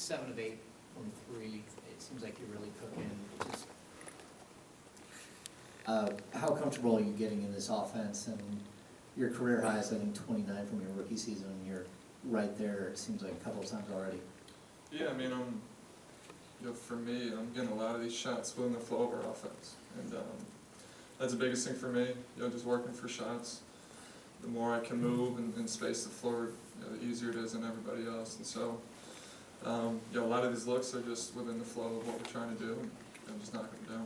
7 of 8 from 3. It seems like you're really cooking. Just How comfortable are you getting in this offense? And your career high is, I think, 29 from your rookie season, and you're right there, it seems like a couple of times already. Yeah, I mean, for me, I'm getting a lot of these shots within the flow of our offense. And that's the biggest thing for me, just working for shots. The more I can move and space the floor, the easier it is than everybody else. And so, a lot of these looks are just within the flow of what we're trying to do, and just knocking them down.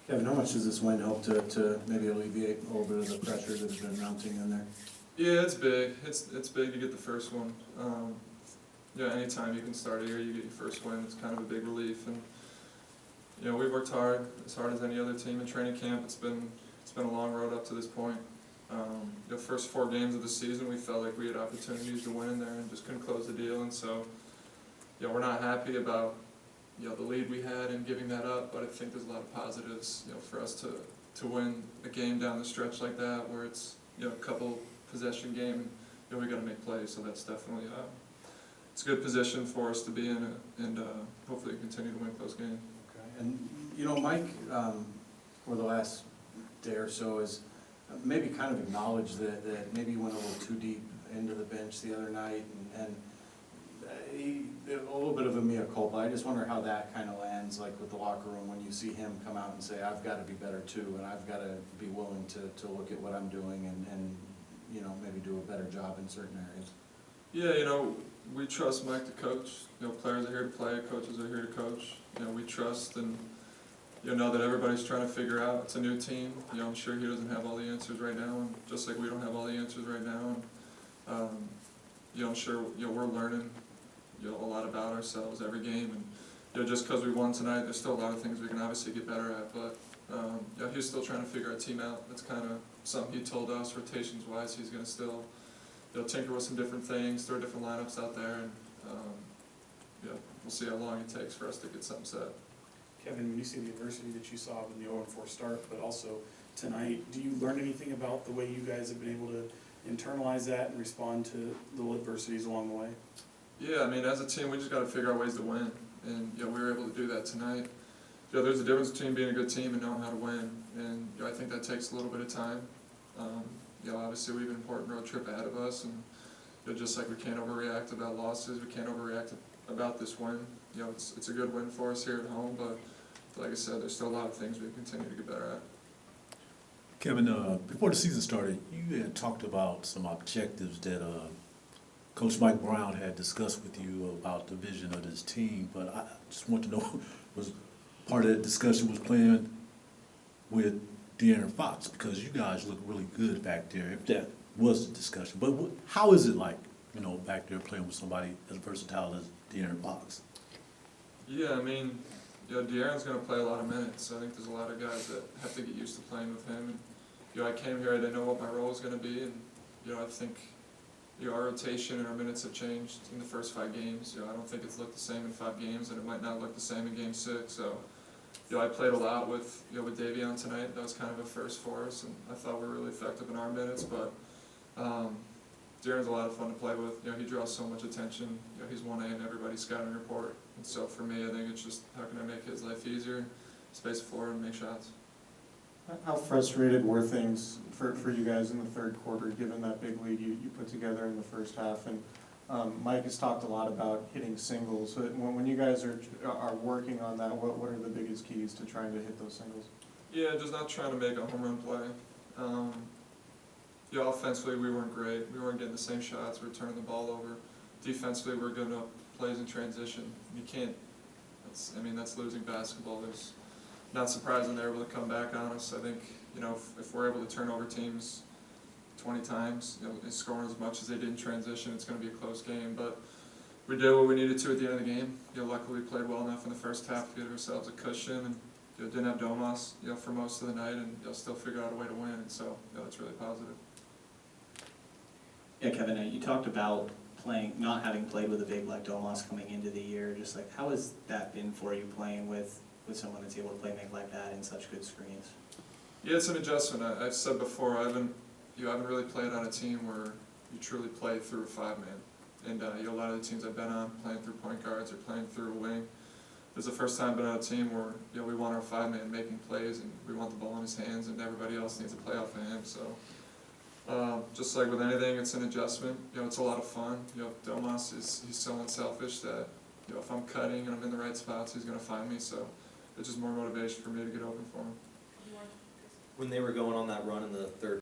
Kevin, how much does this win help to maybe alleviate a little bit of the pressure that has been mounting in there? Yeah, it's big. It's big to get the first one. Anytime you can start a year, you get your first win. It's kind of a big relief. And we've worked hard as any other team in training camp. It's been a long road up to this point. The first 4 games of the season, we felt like we had opportunities to win in there and just couldn't close the deal. And so, we're not happy about the lead we had and giving that up. But I think there's a lot of positives, for us to win a game down the stretch like that, where it's a couple possession game, and we got to make plays. So that's definitely it's a good position for us to be in, and hopefully continue to win close games. Okay. And Mike, for the last day or so, has maybe kind of acknowledged that maybe you went a little too deep into the bench the other night, and a little bit of a mea culpa. I just wonder how that kind of lands, like with the locker room, when you see him come out and say, I've got to be better too, and I've got to be willing to look at what I'm doing and maybe do a better job in certain areas. Yeah, we trust Mike to coach. Players are here to play, coaches are here to coach. We trust and know that everybody's trying to figure out. It's a new team. I'm sure he doesn't have all the answers right now, and just like we don't have all the answers right now. And I'm sure we're learning a lot about ourselves every game. And just because we won tonight, there's still a lot of things we can obviously get better at. But he's still trying to figure our team out. That's kind of something he told us, rotations wise. He's going to still tinker with some different things, throw different lineups out there, and we'll see how long it takes for us to get something set. Kevin, when you see the adversity that you saw in the 0-4 start, but also tonight, do you learn anything about the way you guys have been able to internalize that and respond to little adversities along the way? Yeah, I mean, as a team, we just got to figure out ways to win, and we were able to do that tonight. There's a difference between being a good team and knowing how to win, and I think that takes a little bit of time. Obviously we have an important road trip ahead of us, and just like we can't overreact about losses, we can't overreact about this win. It's a good win for us here at home, but like I said, there's still a lot of things we continue to get better at. Kevin, before the season started, you had talked about some objectives that Coach Mike Brown had discussed with you about the vision of this team, but I just want to know, was part of that discussion was playing with De'Aaron Fox, because you guys look really good back there, if that was the discussion. But how is it like, back there playing with somebody as versatile as De'Aaron Fox? Yeah, I mean, De'Aaron's going to play a lot of minutes. I think there's a lot of guys that have to get used to playing with him. And, I came here, I didn't know what my role was going to be, and, I think, our rotation and our minutes have changed in the first 5 games. I don't think it's looked the same in 5 games, and it might not look the same in Game 6. So, I played a lot with Davion tonight. That was kind of a first for us, and I thought we were really effective in our minutes. But De'Aaron's a lot of fun to play with. He draws so much attention. He's 1A in everybody's scouting report. And so for me, I think it's just how can I make his life easier, space the floor, and make shots. How frustrated were things for you guys in the third quarter, given that big lead you put together in the first half? And Mike has talked a lot about hitting singles. So when you guys are working on that, what are the biggest keys to trying to hit those singles? Yeah, just not trying to make a home run play. Offensively, we weren't great. We weren't getting the same shots. We were turning the ball over. Defensively, we were good enough plays in transition. You can't. That's losing basketball. There's not surprising they're able to come back on us. I think if we're able to turn over teams 20 times, scoring as much as they did in transition, it's going to be a close game. But we did what we needed to at the end of the game. Luckily, we played well enough in the first half to get ourselves a cushion, and didn't have Domas, for most of the night, and still figure out a way to win. And so, that's really positive. Yeah, Kevin, you talked about not having played with a big like Domas coming into the year. Just like, how has that been for you playing with someone that's able to play make like that in such good screens? Yeah, it's an adjustment. I've said before, I haven't really played on a team where you truly play through a 5-man. And, you know, a lot of the teams I've been on, playing through point guards or playing through a wing, this is the first time I've been on a team where, you know, we want our 5-man making plays and we want the ball in his hands and everybody else needs to play off of him, so. Just like with anything, it's an adjustment, you know, it's a lot of fun. You know, Domas he's so unselfish that, you know, if I'm cutting and I'm in the right spots, he's gonna find me, so it's just more motivation for me to get open for him. When they were going on that run in the third